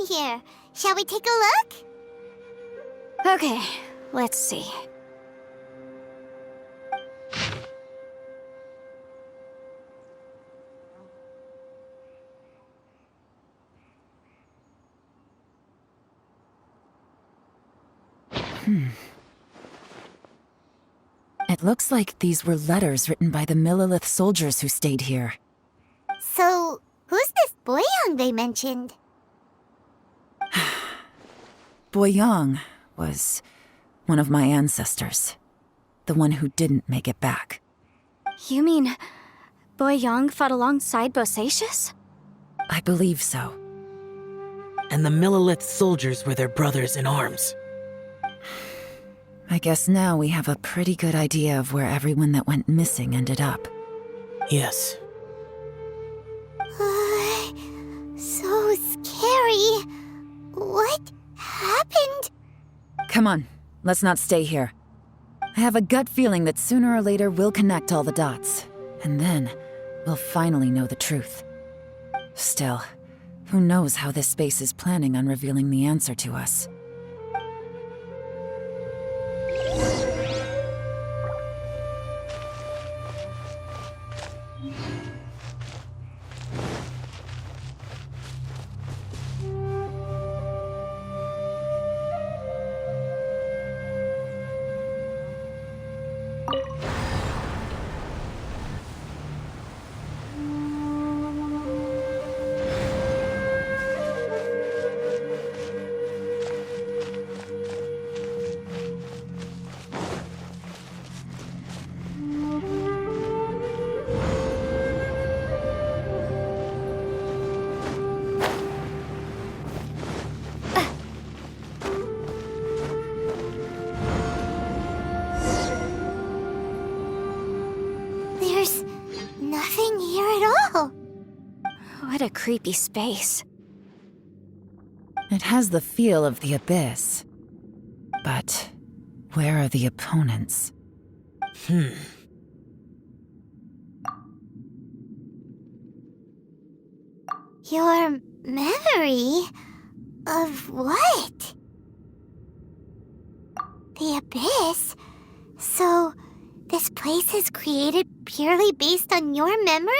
in here. Shall we take a look? Okay, let's see. It looks like these were letters written by the Millilith soldiers who stayed here. So, who's this Boyang they mentioned? Boyang was one of my ancestors. The one who didn't make it back. You mean Boyang fought alongside Bosacius? I believe so. And the Millilith soldiers were their brothers in arms. I guess now we have a pretty good idea of where everyone that went missing ended up. Yes. So scary. What happened? Come on, let's not stay here. I have a gut feeling that sooner or later we'll connect all the dots. And then, we'll finally know the truth. Still, who knows how this space is planning on revealing the answer to us. There's nothing here at all. What a creepy space. It has the feel of the abyss. But where are the opponents? Your memory of what? The abyss? So, this place is created purely based on your memory?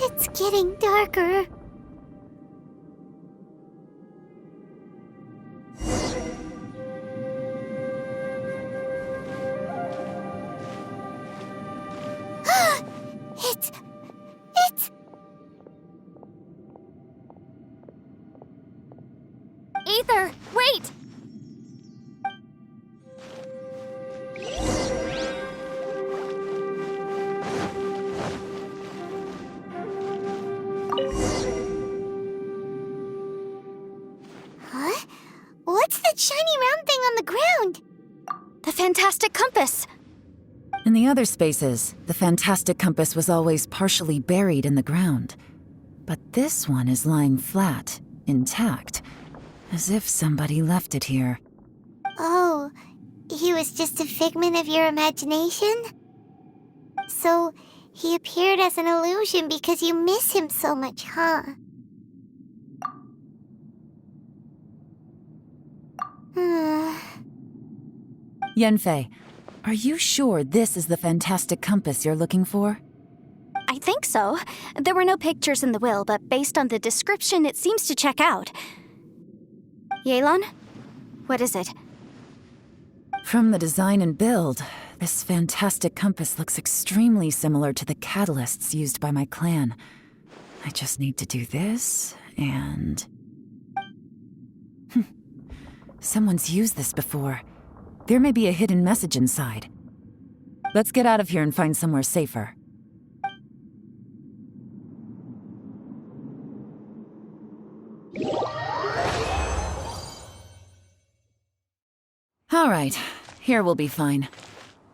It's getting darker. It's... Aether, wait! Huh? What's that shiny round thing on the ground? The fantastic compass! In the other spaces, the fantastic compass was always partially buried in the ground. But this one is lying flat, intact, as if somebody left it here. Oh, he was just a figment of your imagination? So, he appeared as an illusion because you miss him so much, huh? Yanfei, are you sure this is the fantastic compass you're looking for? I think so. There were no pictures in the will, but based on the description, it seems to check out. Yelan? What is it? From the design and build, this fantastic compass looks extremely similar to the catalysts used by my clan. I just need to do this, and... Someone's used this before. There may be a hidden message inside. Let's get out of here and find somewhere safer. All right, here we'll be fine.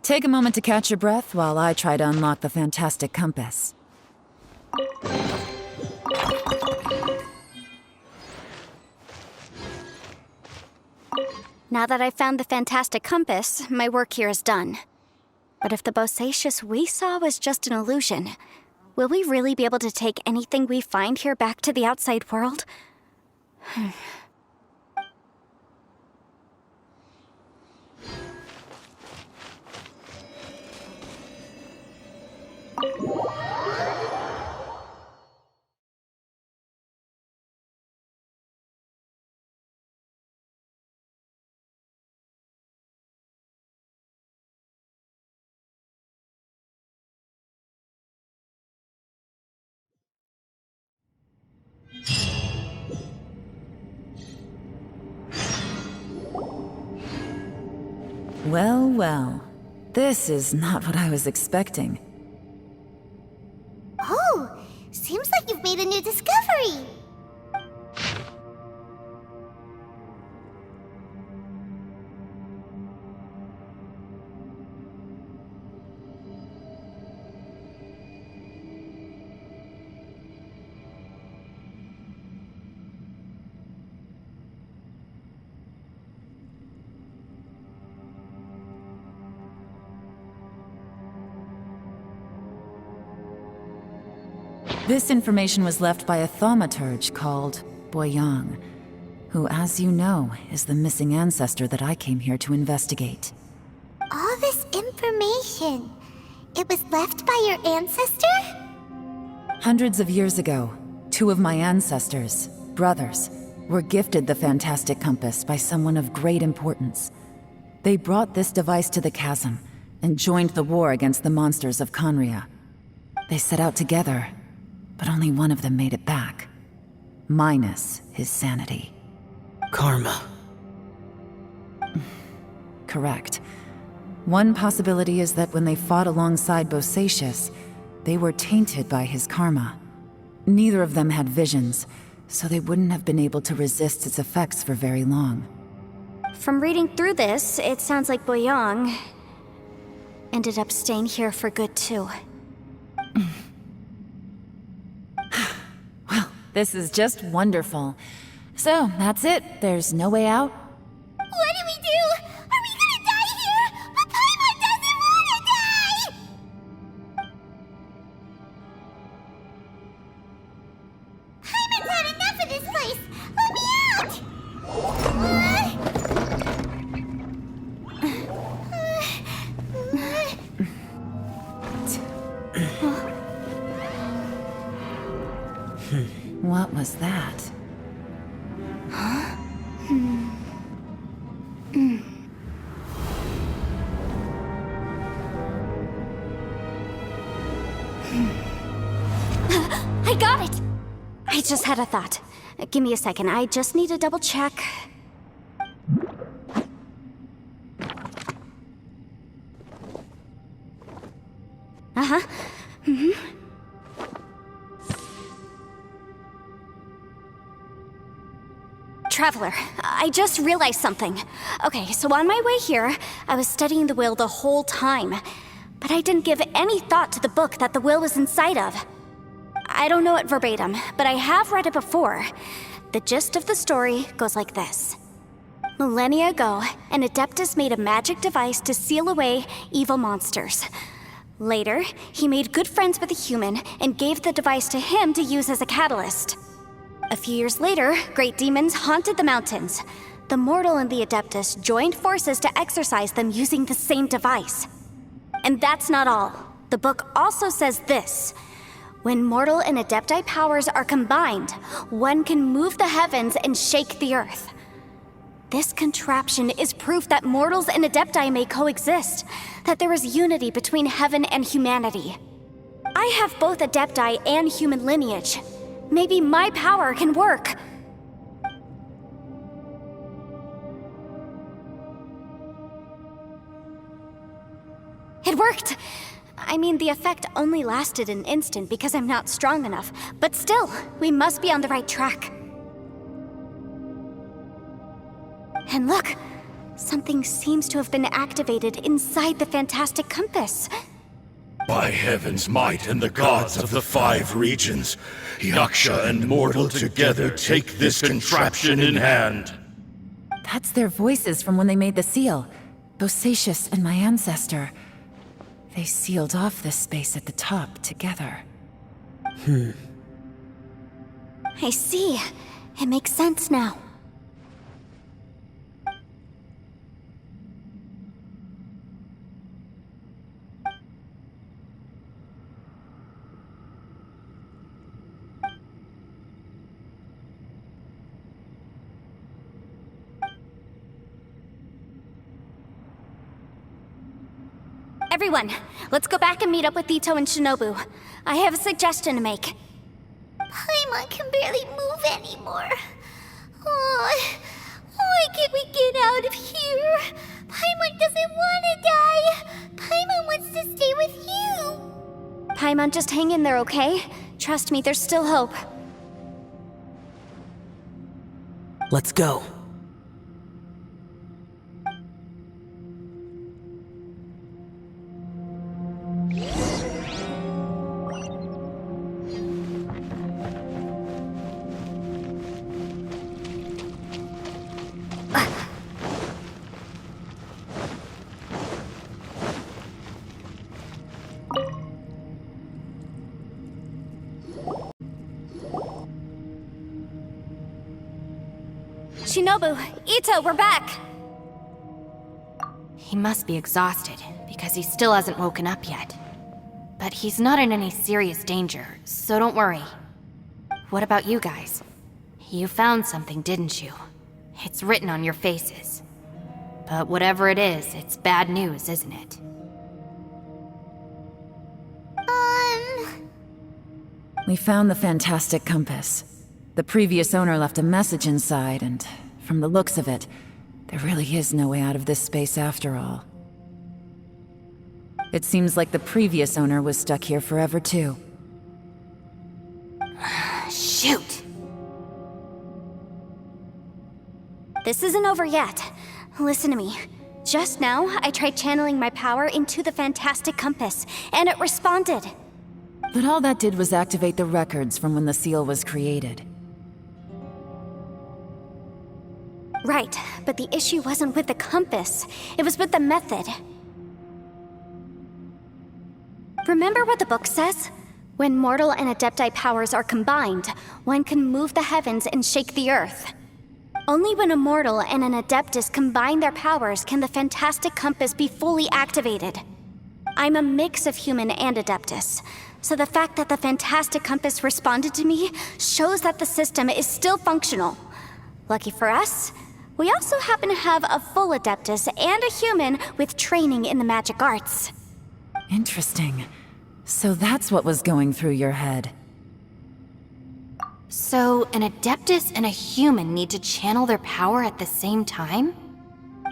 Take a moment to catch your breath while I try to unlock the fantastic compass. Now that I've found the fantastic compass, my work here is done. But if the Bosacius we saw was just an illusion, will we really be able to take anything we find here back to the outside world? Well, well. This is not what I was expecting. Oh, seems like you've made a new discovery. This information was left by a thaumaturge called Boyang, who, as you know, is the missing ancestor that I came here to investigate. All this information, it was left by your ancestor? Hundreds of years ago, two of my ancestors, brothers, were gifted the fantastic compass by someone of great importance. They brought this device to the chasm and joined the war against the monsters of Conria. They set out together, but only one of them made it back. Minus his sanity. Karma. Correct. One possibility is that when they fought alongside Bosacius, they were tainted by his karma. Neither of them had visions, so they wouldn't have been able to resist its effects for very long. From reading through this, it sounds like Boyang ended up staying here for good too. Well, this is just wonderful. So, that's it. There's no way out? What do we do? Are we gonna die here? But Paimon doesn't wanna die! Paimon's had enough of this place! Let me out! What was that? I got it! I just had a thought. Give me a second, I just need to double check. Uh-huh. Traveler, I just realized something. Okay, so on my way here, I was studying the will the whole time, but I didn't give any thought to the book that the will was inside of. I don't know it verbatim, but I have read it before. The gist of the story goes like this. Millennia ago, an Adeptus made a magic device to seal away evil monsters. Later, he made good friends with a human and gave the device to him to use as a catalyst. A few years later, great demons haunted the mountains. The mortal and the Adeptus joined forces to exorcise them using the same device. And that's not all. The book also says this. When mortal and Adepti powers are combined, one can move the heavens and shake the earth. This contraption is proof that mortals and Adepti may coexist, that there is unity between heaven and humanity. I have both Adepti and human lineage. Maybe my power can work. It worked! I mean, the effect only lasted an instant because I'm not strong enough, but still, we must be on the right track. And look, something seems to have been activated inside the fantastic compass. By heaven's might and the gods of the 5 regions, Yaksha and mortal together take this contraption in hand. That's their voices from when they made the seal. Bosacius and my ancestor. They sealed off this space at the top together. I see. It makes sense now. Everyone, let's go back and meet up with Ito and Shinobu. I have a suggestion to make. Paimon can barely move anymore. Oh, why can't we get out of here? Paimon doesn't want to die. Paimon wants to stay with you. Paimon, just hang in there, okay? Trust me, there's still hope. Let's go. Shinobu, Ito, we're back! He must be exhausted, because he still hasn't woken up yet. But he's not in any serious danger, so don't worry. What about you guys? You found something, didn't you? It's written on your faces. But whatever it is, it's bad news, isn't it? We found the fantastic compass. The previous owner left a message inside, and from the looks of it, there really is no way out of this space after all. It seems like the previous owner was stuck here forever too. Shoot! This isn't over yet. Listen to me. Just now, I tried channeling my power into the fantastic compass, and it responded. But all that did was activate the records from when the seal was created. Right, but the issue wasn't with the compass. It was with the method. Remember what the book says? When mortal and adepti powers are combined, one can move the heavens and shake the earth. Only when a mortal and an adeptus combine their powers can the fantastic compass be fully activated. I'm a mix of human and adeptus, so the fact that the fantastic compass responded to me shows that the system is still functional. Lucky for us, we also happen to have a full adeptus and a human with training in the magic arts. Interesting. So that's what was going through your head. So, an adeptus and a human need to channel their power at the same time?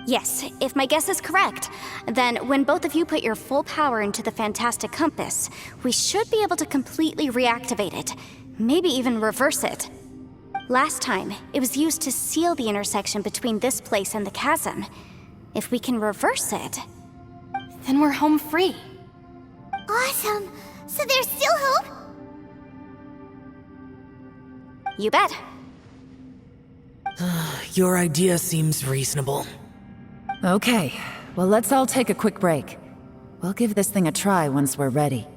Yes, if my guess is correct, then when both of you put your full power into the fantastic compass, we should be able to completely reactivate it, maybe even reverse it. Last time, it was used to seal the intersection between this place and the chasm. If we can reverse it... Then we're home free. Awesome. So there's still hope? You bet. Your idea seems reasonable. Okay, well let's all take a quick break. We'll give this thing a try once we're ready.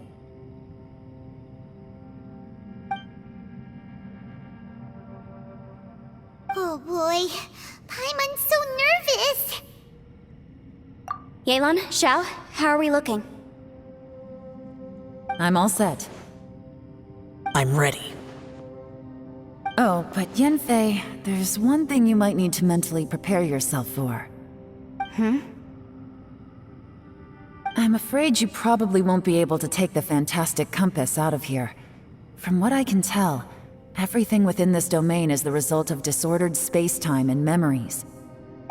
Oh boy. Paimon's so nervous. Yelan, Xiao, how are we looking? I'm all set. I'm ready. Oh, but Yanfei, there's one thing you might need to mentally prepare yourself for. I'm afraid you probably won't be able to take the fantastic compass out of here. From what I can tell, everything within this domain is the result of disordered space-time and memories.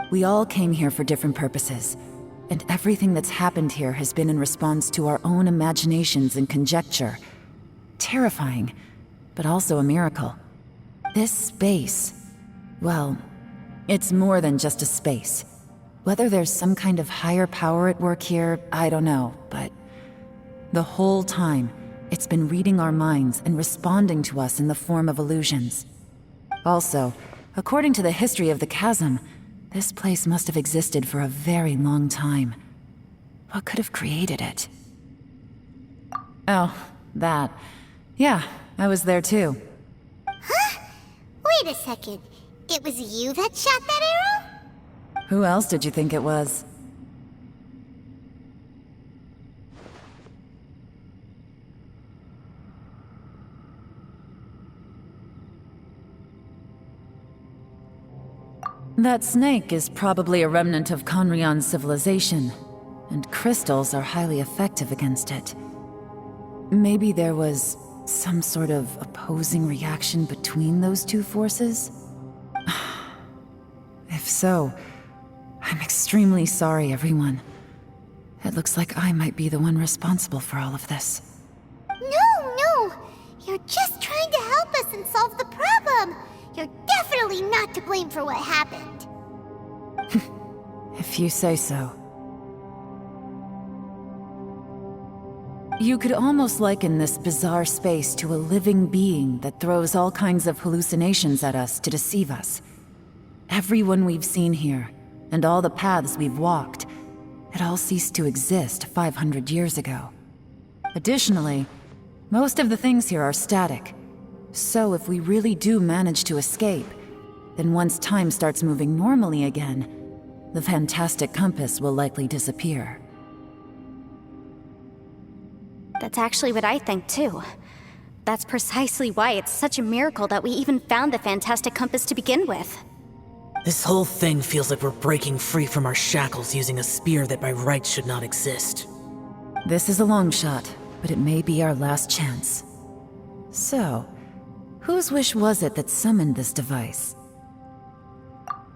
We all came here for different purposes, and everything that's happened here has been in response to our own imaginations and conjecture. Terrifying, but also a miracle. This space, well, it's more than just a space. Whether there's some kind of higher power at work here, I don't know, but the whole time, it's been reading our minds and responding to us in the form of illusions. Also, according to the history of the chasm, This place must have existed for a very long time. What could have created it? Oh, that. Yeah, I was there too. Huh? Wait a second. It was you that shot that arrow? Who else did you think it was? That snake is probably a remnant of Conrion's civilization, and crystals are highly effective against it. Maybe there was some sort of opposing reaction between those two forces? If so, I'm extremely sorry, everyone. It looks like I might be the one responsible for all of this. No! You're just trying to help us and solve the problem! You're definitely not to blame for what happened. If you say so. You could almost liken this bizarre space to a living being that throws all kinds of hallucinations at us to deceive us. Everyone we've seen here, and all the paths we've walked, it all ceased to exist 500 years ago. Additionally, most of the things here are static. So if we really do manage to escape, then once time starts moving normally again, the fantastic compass will likely disappear. That's actually what I think too. That's precisely why it's such a miracle that we even found the fantastic compass to begin with. This whole thing feels like we're breaking free from our shackles using a spear that by rights should not exist. This is a long shot, but it may be our last chance. So, whose wish was it that summoned this device?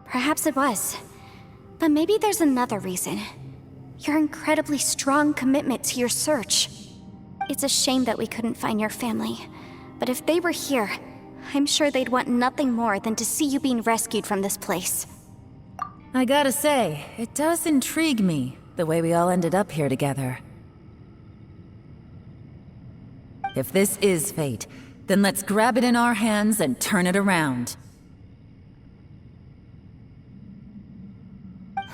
Perhaps it was. But maybe there's another reason. Your incredibly strong commitment to your search. It's a shame that we couldn't find your family. But if they were here, I'm sure they'd want nothing more than to see you being rescued from this place. I gotta say, it does intrigue me, the way we all ended up here together. If this is fate, then let's grab it in our hands and turn it around.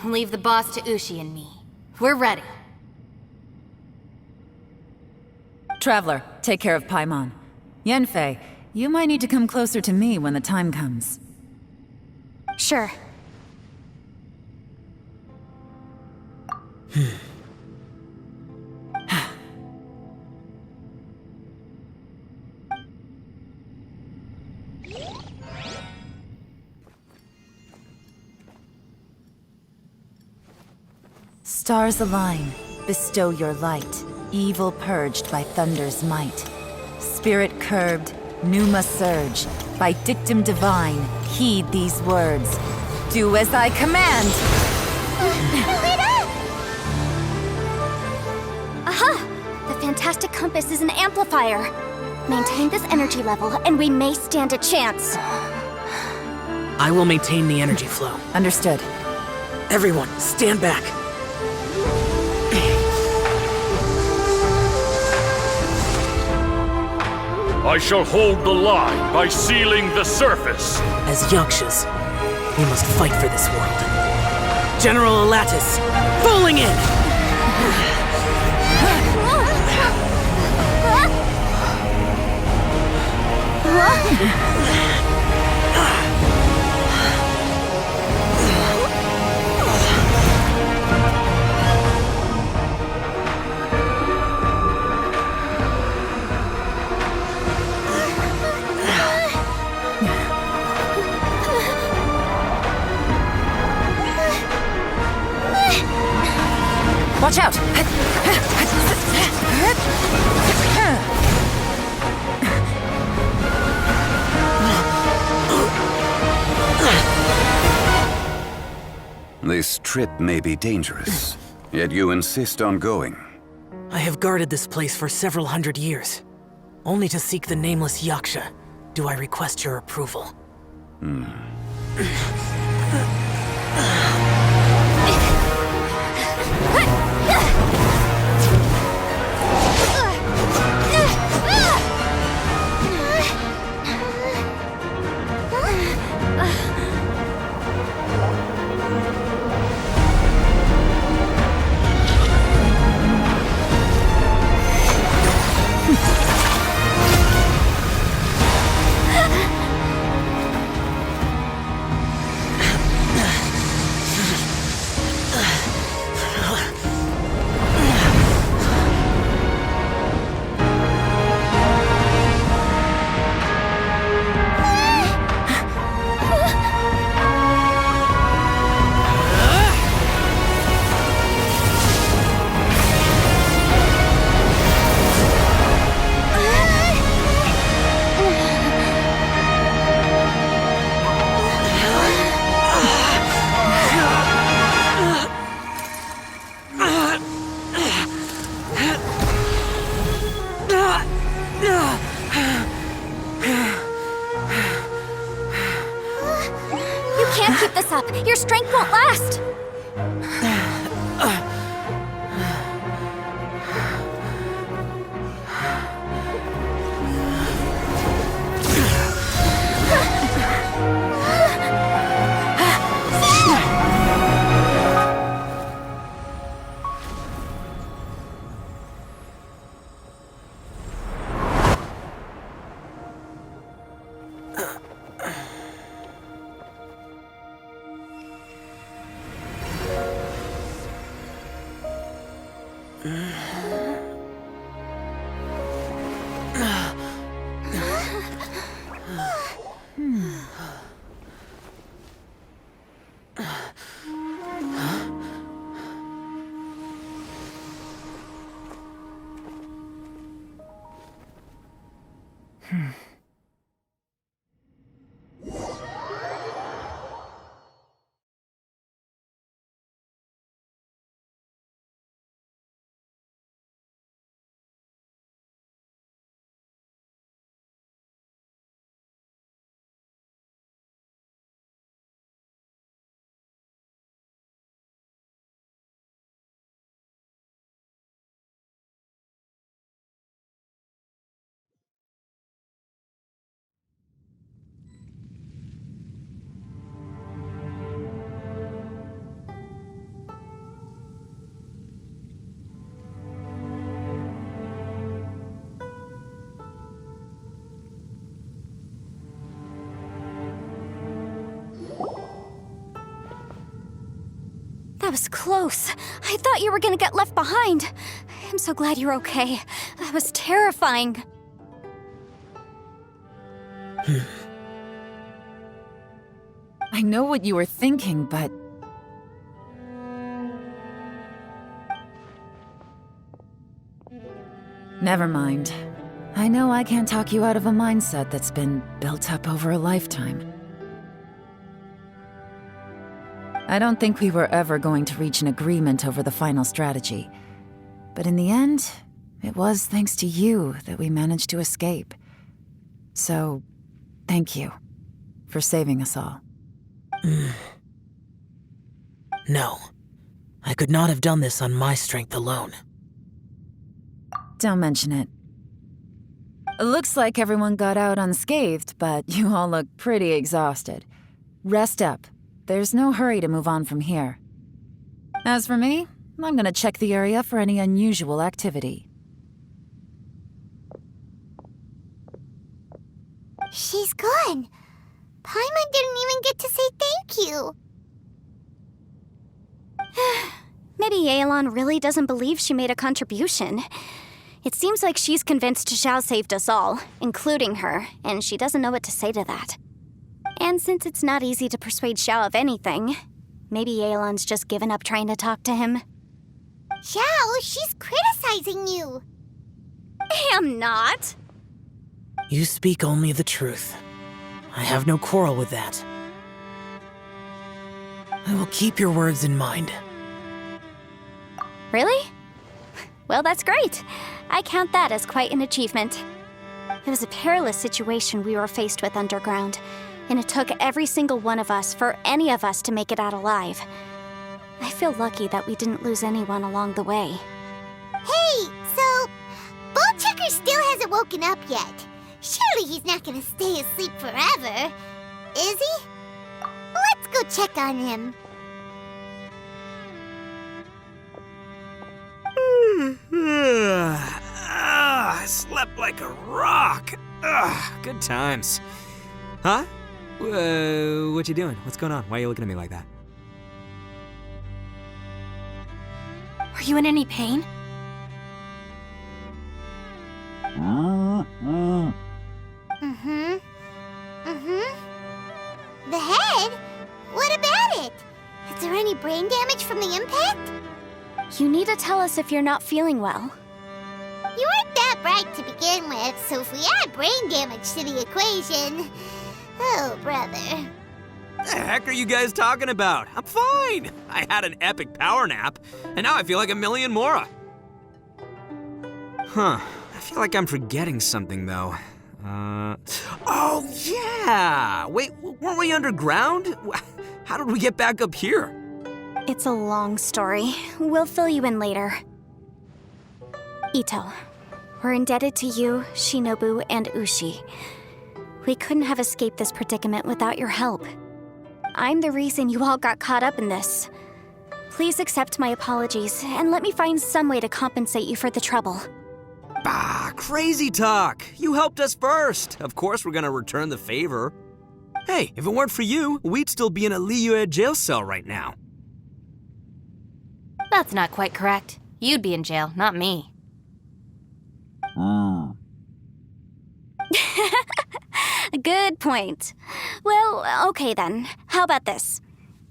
Leave the boss to Ushi and me. We're ready. Traveler, take care of Paimon. Yanfei, you might need to come closer to me when the time comes. Sure. Stars align, bestow your light, evil purged by thunder's might. Spirit curbed, pneuma surge, by dictum divine, heed these words. Do as I command! Aha! The fantastic compass is an amplifier. Maintain this energy level, and we may stand a chance. I will maintain the energy flow. Understood. Everyone, stand back. I shall hold the line by sealing the surface. As Yakshas, we must fight for this world. General Alatus, falling in! Watch out! This trip may be dangerous, yet you insist on going. I have guarded this place for several hundred years. Only to seek the nameless Yaksha do I request your approval. strength won't last. That was close. I thought you were gonna get left behind. I'm so glad you're okay. That was terrifying. I know what you were thinking, but... Never mind. I know I can't talk you out of a mindset that's been built up over a lifetime. I don't think we were ever going to reach an agreement over the final strategy. But in the end, it was thanks to you that we managed to escape. So, thank you for saving us all. No. I could not have done this on my strength alone. Don't mention it. Looks like everyone got out unscathed, but you all look pretty exhausted. Rest up. There's no hurry to move on from here. As for me, I'm gonna check the area for any unusual activity. She's gone. Paimon didn't even get to say thank you. Maybe Yelan really doesn't believe she made a contribution. It seems like she's convinced XIAO saved us all, including her, and she doesn't know what to say to that. And since it's not easy to persuade XIAO of anything, maybe Yelan's just given up trying to talk to him. XIAO, she's criticizing you. I'm not. You speak only the truth. I have no quarrel with that. I will keep your words in mind. Really? Well, that's great. I count that as quite an achievement. It was a perilous situation we were faced with underground, and it took every single one of us for any of us to make it out alive. I feel lucky that we didn't lose anyone along the way. Hey, so Bullchecker still hasn't woken up yet. Surely he's not gonna stay asleep forever, is he? Let's go check on him. I slept like a rock. Good times. Huh? What you doing? What's going on? Why are you looking at me like that? Are you in any pain? The head? What about it? Is there any brain damage from the impact? You need to tell us if you're not feeling well. You weren't that bright to begin with, so if we add brain damage to the equation... Oh, brother. The heck are you guys talking about? I'm fine. I had an epic power nap, and now I feel like a million Mora. Huh. I feel like I'm forgetting something, though. Oh, yeah! Wait, weren't we underground? How did we get back up here? It's a long story. We'll fill you in later. Ito, we're indebted to you, Shinobu, and Ushi. We couldn't have escaped this predicament without your help. I'm the reason you all got caught up in this. Please accept my apologies, and let me find some way to compensate you for the trouble. Bah, crazy talk. You helped us first. Of course we're gonna return the favor. Hey, if it weren't for you, we'd still be in a Liyue jail cell right now. That's not quite correct. You'd be in jail, not me. Good point. Well, okay then. How about this?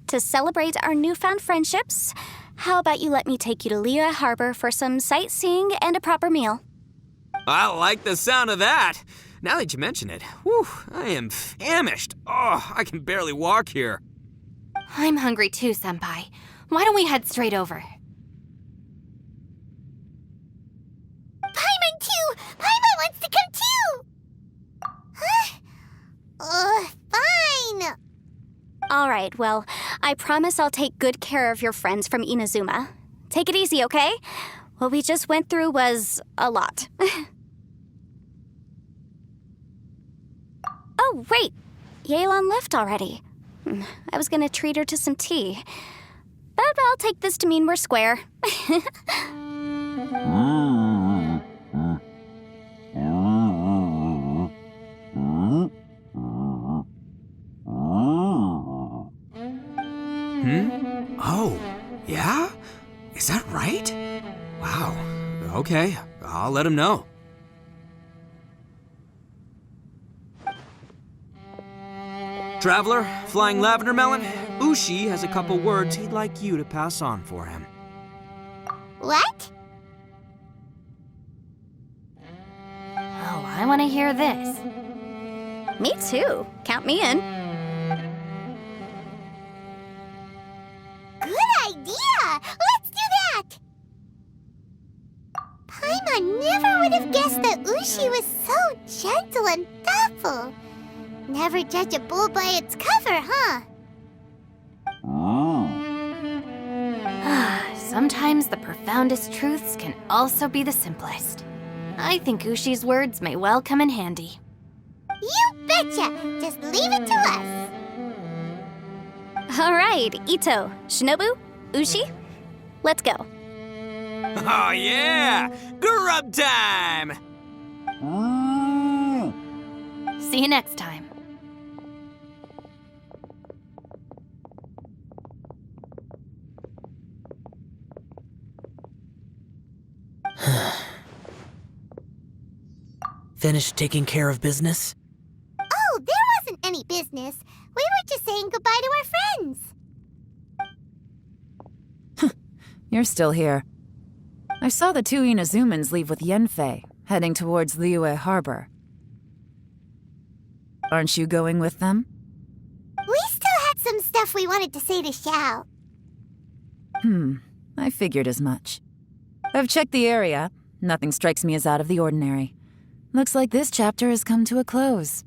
To celebrate our newfound friendships, how about you let me take you to Liyue Harbor for some sightseeing and a proper meal? I like the sound of that. Now that you mention it, whew, I am famished. Oh, I can barely walk here. I'm hungry too, Senpai. Why don't we head straight over? Paimon too! Paimon wants to come too! Huh? Fine! All right, well, I promise I'll take good care of your friends from Inazuma. Take it easy, okay? What we just went through was a lot. Oh, wait! Yelan left already. I was gonna treat her to some tea. But I'll take this to mean we're square. Oh, yeah? Is that right? Wow. Okay, I'll let him know. Traveler, Flying Lavender Melon, Ushi has a couple words he'd like you to pass on for him. What? Oh, I want to hear this. Me too. Count me in. Good idea! Let's do that! Paimon never would have guessed that Ushi was so gentle and thoughtful. Never judge a bull by its cover, huh? Sometimes the profoundest truths can also be the simplest. I think Ushi's words may well come in handy. You betcha! Just leave it to us! All right, Ito, Shinobu, Ushi, let's go. Oh yeah! Grub time! See you next time. Finished taking care of business? Oh, there wasn't any business. We were just saying goodbye to our friends. You're still here. I saw the two Inazumans leave with Yenfei, heading towards Liyue Harbor. Aren't you going with them? We still had some stuff we wanted to say to XIAO. I figured as much. I've checked the area. Nothing strikes me as out of the ordinary. Looks like this chapter has come to a close.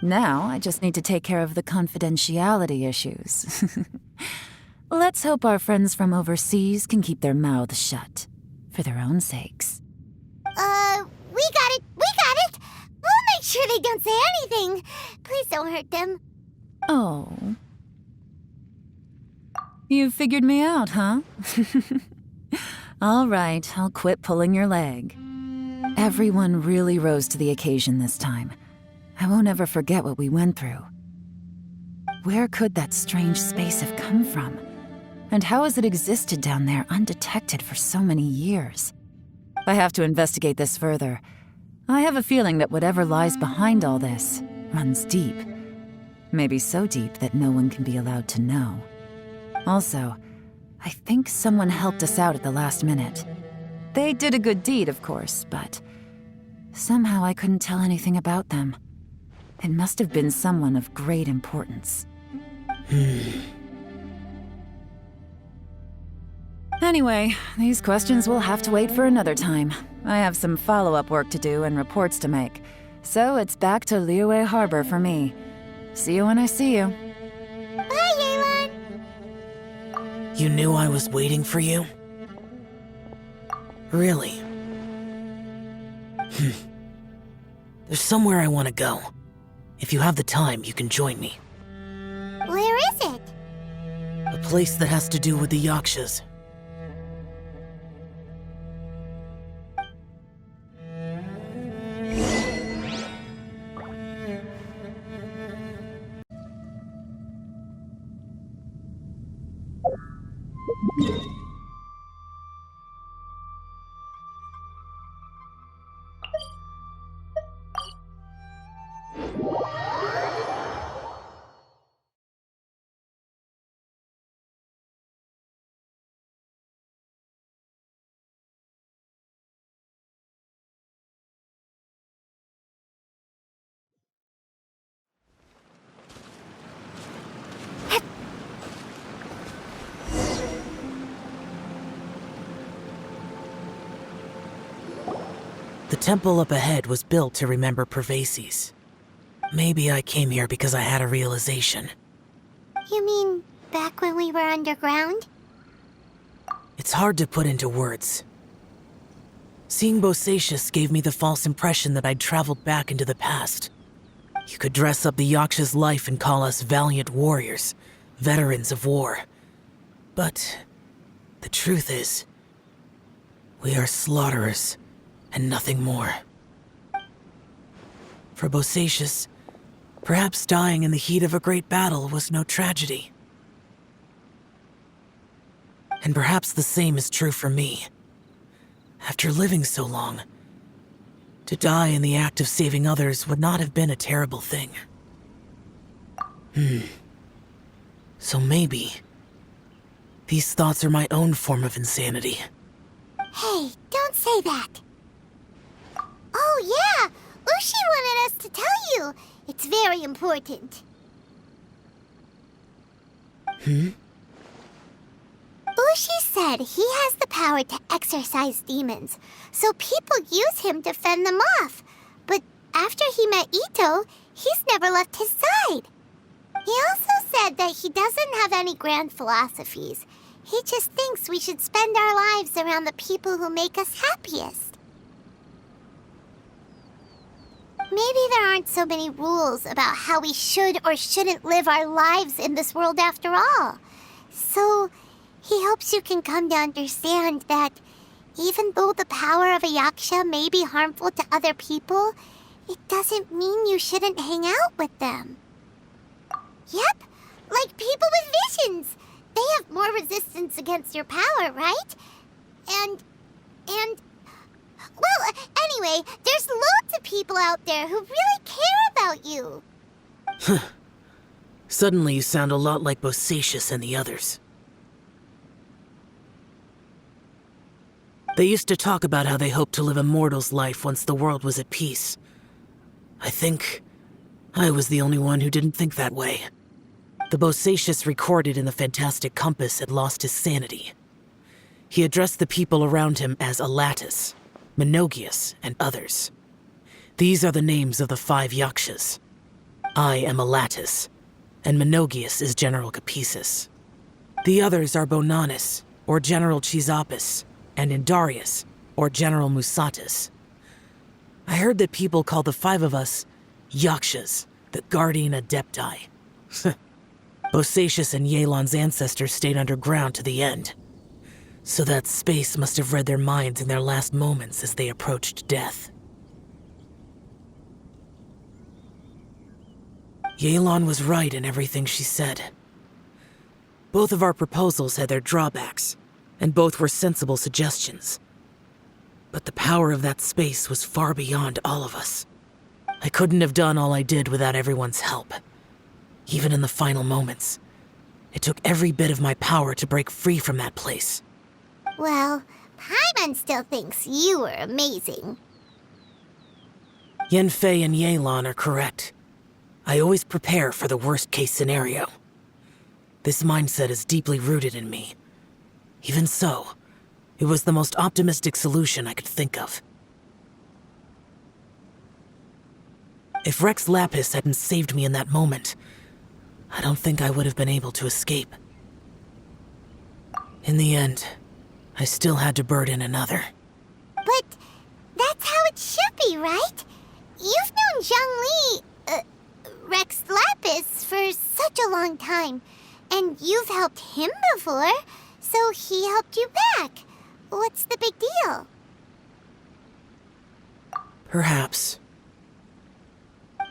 Now, I just need to take care of the confidentiality issues. Let's hope our friends from overseas can keep their mouths shut. For their own sakes. We got it! We got it! We'll make sure they don't say anything. Please don't hurt them. Oh. You figured me out, huh? All right, I'll quit pulling your leg. Everyone really rose to the occasion this time. I won't ever forget what we went through. Where could that strange space have come from? And how has it existed down there undetected for so many years? I have to investigate this further. I have a feeling that whatever lies behind all this runs deep. Maybe so deep that no one can be allowed to know. Also, I think someone helped us out at the last minute. They did a good deed, of course, but somehow I couldn't tell anything about them. It must have been someone of great importance. Anyway, these questions will have to wait for another time. I have some follow-up work to do and reports to make. So it's back to Liyue Harbor for me. See you when I see you. Bye, Yelan! You knew I was waiting for you? Really? There's somewhere I want to go. If you have the time, you can join me. Where is it? A place that has to do with the Yakshas. The temple up ahead was built to remember Pervases. Maybe I came here because I had a realization. You mean back when we were underground? It's hard to put into words. Seeing Bosacius gave me the false impression that I'd traveled back into the past. You could dress up the Yaksha's life and call us valiant warriors, veterans of war. But the truth is, we are slaughterers and nothing more. For Bosacius, perhaps dying in the heat of a great battle was no tragedy. And perhaps the same is true for me. After living so long, to die in the act of saving others would not have been a terrible thing. So maybe these thoughts are my own form of insanity. Hey, don't say that. Oh yeah, Ushi wanted us to tell you. It's very important. Ushi said he has the power to exorcise demons, so people use him to fend them off. But after he met Ito, he's never left his side. He also said that he doesn't have any grand philosophies. He just thinks we should spend our lives around the people who make us happiest. Maybe there aren't so many rules about how we should or shouldn't live our lives in this world after all. So he hopes you can come to understand that even though the power of a Yaksha may be harmful to other people, it doesn't mean you shouldn't hang out with them. Yep, like people with visions. They have more resistance against your power, right? And... Well, anyway, there's loads of people out there who really care about you. Suddenly you sound a lot like Bosacius and the others. They used to talk about how they hoped to live a mortal's life once the world was at peace. I think I was the only one who didn't think that way. The Bosacius recorded in the Fantastic Compass had lost his sanity. He addressed the people around him as Alatus, Menogias, and others. These are the names of the 5 Yakshas. I am Alatus, and Menogias is General Capisis. The others are Bonanis, or General Chizapis, and Indarius, or General Musatis. I heard that people call the 5 of us Yakshas, the Guardian Adepti. Bosacius and Yelan's ancestors stayed underground to the end. So that space must have read their minds in their last moments as they approached death. Yelan was right in everything she said. Both of our proposals had their drawbacks, and both were sensible suggestions. But the power of that space was far beyond all of us. I couldn't have done all I did without everyone's help. Even in the final moments, it took every bit of my power to break free from that place. Well, Paimon still thinks you were amazing. Yanfei and Yelan are correct. I always prepare for the worst-case scenario. This mindset is deeply rooted in me. Even so, it was the most optimistic solution I could think of. If Rex Lapis hadn't saved me in that moment, I don't think I would have been able to escape. In the end, I still had to burden another. But that's how it should be, right? You've known Zhang Li, Rex Lapis, for such a long time. And you've helped him before, so he helped you back. What's the big deal? Perhaps.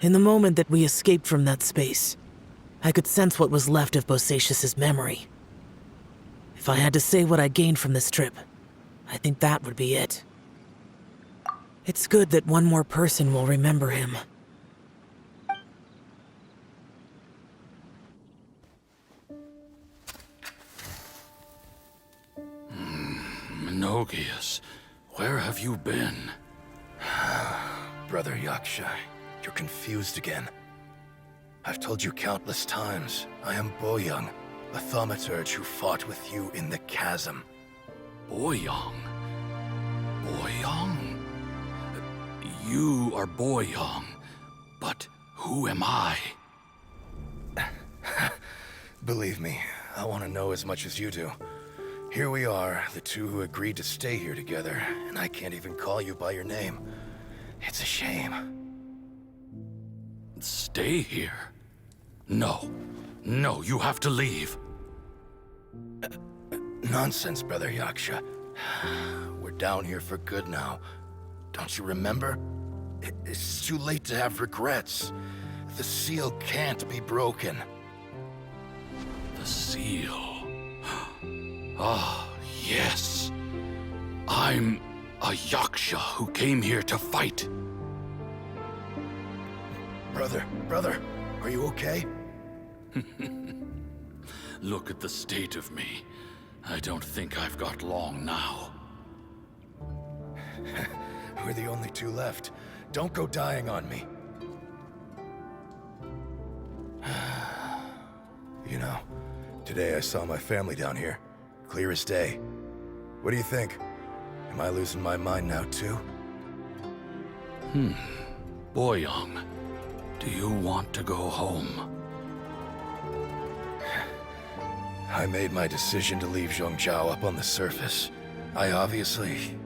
In the moment that we escaped from that space, I could sense what was left of Bosacius's memory. If I had to say what I gained from this trip, I think that would be it. It's good that one more person will remember him. Menogias, where have you been? Brother Yaksha, you're confused again. I've told you countless times, I am Boyoung, a thaumaturge who fought with you in the chasm. Boyoung? Boyoung? You are Boyoung, but who am I? Believe me, I want to know as much as you do. Here we are, the two who agreed to stay here together, and I can't even call you by your name. It's a shame. Stay here? No. No, you have to leave. Nonsense, Brother Yaksha. We're down here for good now. Don't you remember? It's too late to have regrets. The seal can't be broken. The seal. Ah, yes. I'm a Yaksha who came here to fight. Brother, are you okay? Look at the state of me. I don't think I've got long now. We're the only two left. Don't go dying on me. You know, today I saw my family down here. Clear as day. What do you think? Am I losing my mind now too? Boyoung, do you want to go home? I made my decision to leave Zhongzhou up on the surface. I obviously...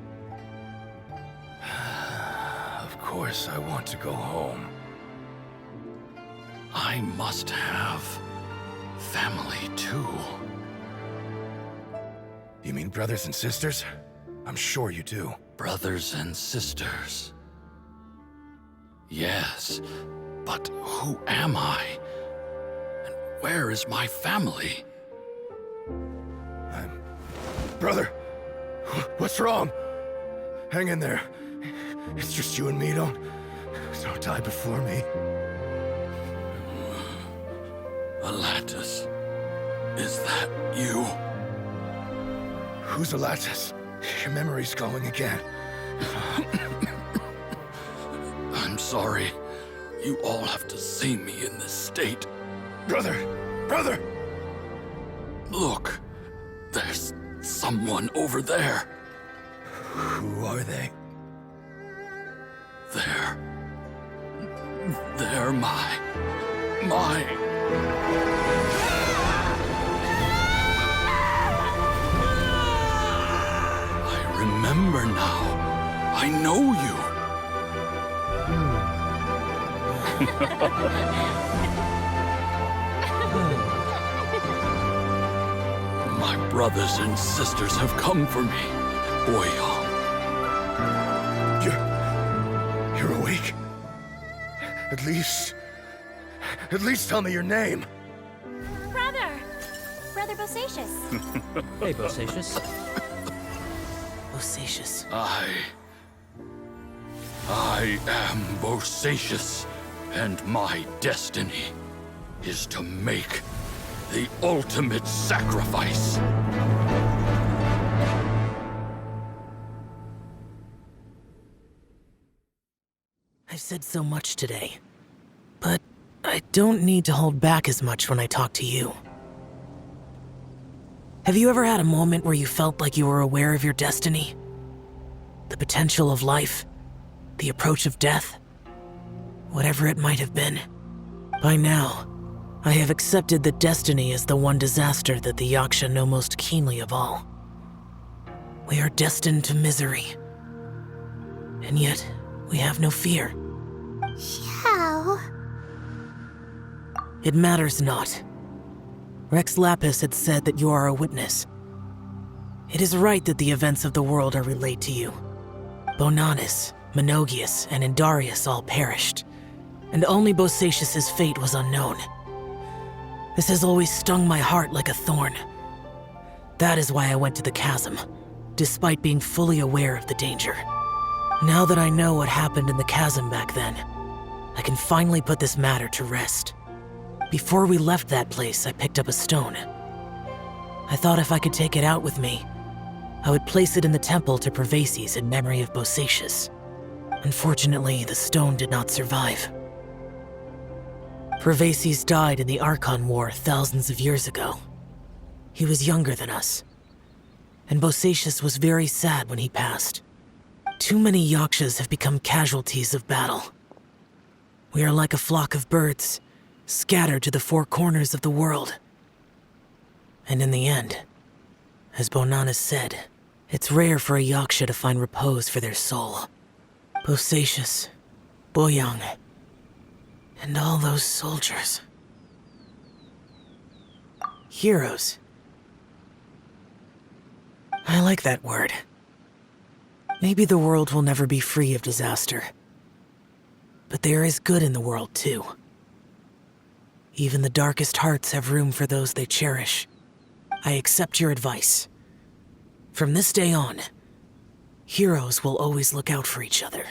Of course I want to go home. I must have family too. You mean brothers and sisters? I'm sure you do. Brothers and sisters. Yes, but who am I? And where is my family? Brother! What's wrong? Hang in there. It's just you and me, don't die before me. Alatus, is that you? Who's Alatus? Your memory's going again. I'm sorry. You all have to see me in this state. Brother! Look, there's someone over there. Who are they? They're my... I remember now. I know you. My brothers and sisters have come for me, Boyoung. You're awake? At least tell me your name. Brother Bosacius. Hey, Bosacius. Bosacius. I am Bosacius, and my destiny is to make the ultimate sacrifice. I've said so much today, but I don't need to hold back as much when I talk to you. Have you ever had a moment where you felt like you were aware of your destiny? The potential of life? The approach of death? Whatever it might have been. By now, I have accepted that destiny is the one disaster that the Yaksha know most keenly of all. We are destined to misery. And yet, we have no fear. How? It matters not. Rex Lapis had said that you are a witness. It is right that the events of the world are relayed to you. Bonanis, Menogias, and Indarius all perished, and only Bosacius's fate was unknown. This has always stung my heart like a thorn. That is why I went to the chasm, despite being fully aware of the danger. Now that I know what happened in the chasm back then, I can finally put this matter to rest. Before we left that place, I picked up a stone. I thought if I could take it out with me, I would place it in the temple to Pervases in memory of Bosacius. Unfortunately, the stone did not survive. Pervases died in the Archon War thousands of years ago. He was younger than us, and Bosacius was very sad when he passed. Too many Yakshas have become casualties of battle. We are like a flock of birds, scattered to the four corners of the world. And in the end, as Bonanis said, it's rare for a Yaksha to find repose for their soul. Bosacius, Boyang, and all those soldiers. Heroes. I like that word. Maybe the world will never be free of disaster. But there is good in the world, too. Even the darkest hearts have room for those they cherish. I accept your advice. From this day on, heroes will always look out for each other.